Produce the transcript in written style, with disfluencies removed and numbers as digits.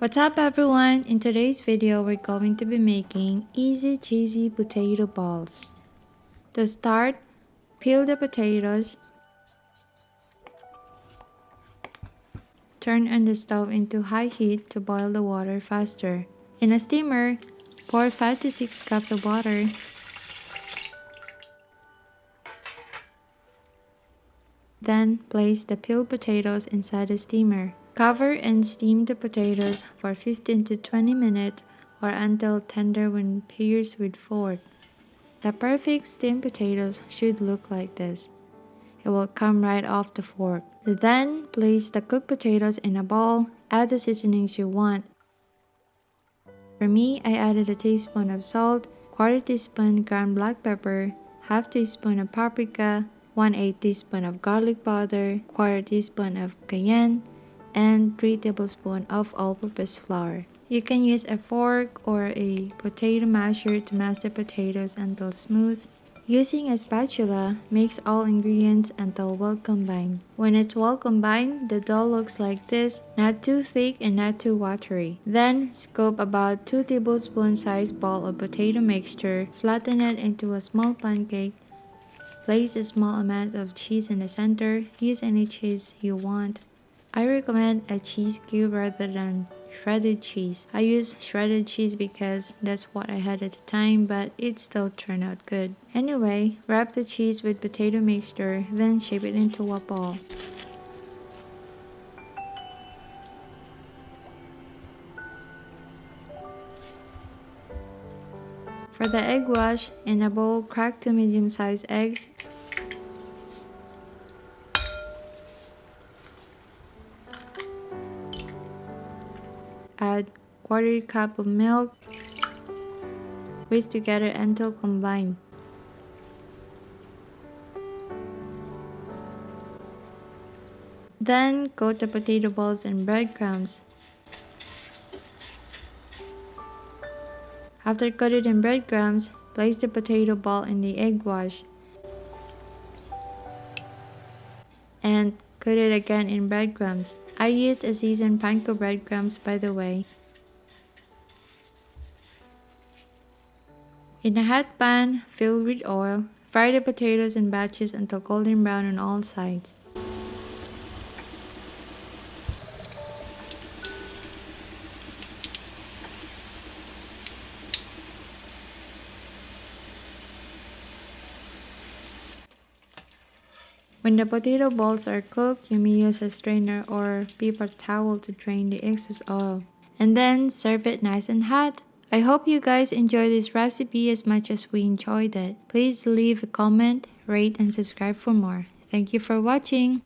What's up everyone? In today's video, we're going to be making easy cheesy potato balls. To start, peel the potatoes, turn on the stove into high heat to boil the water faster. In a steamer, pour 5 to 6 cups of water. Then place the peeled potatoes inside the steamer. Cover and steam the potatoes for 15 to 20 minutes or until tender when pierced with fork. The perfect steamed potatoes should look like this. It will come right off the fork. Then place the cooked potatoes in a bowl. Add the seasonings you want. For me, I added a teaspoon of salt, quarter teaspoon ground black pepper, half teaspoon of paprika, 1/8 teaspoon of garlic powder, quarter teaspoon of cayenne, and 3 tablespoons of all-purpose flour. You can use a fork or a potato masher to mash the potatoes until smooth. Using a spatula, mix all ingredients until well combined. When it's well combined, the dough looks like this, not too thick and not too watery. Then, scoop about 2 tablespoon sized ball of potato mixture, flatten it into a small pancake. Place a small amount of cheese in the center. Use any cheese you want. I recommend a cheese cube rather than shredded cheese. I use shredded cheese because that's what I had at the time, but it still turned out good. Anyway, wrap the cheese with potato mixture, then shape it into a ball. For the egg wash, in a bowl, crack 2 medium-sized eggs. Add quarter cup of milk. Whisk together until combined. Then coat the potato balls in breadcrumbs. After coated in breadcrumbs, place the potato ball in the egg wash. And coat it again in breadcrumbs. I used a seasoned panko breadcrumbs, by the way. In a hot pan filled with oil, fry the potatoes in batches until golden brown on all sides. When the potato balls are cooked, you may use a strainer or paper towel to drain the excess oil. And then serve it nice and hot. I hope you guys enjoyed this recipe as much as we enjoyed it. Please leave a comment, rate, and subscribe for more. Thank you for watching.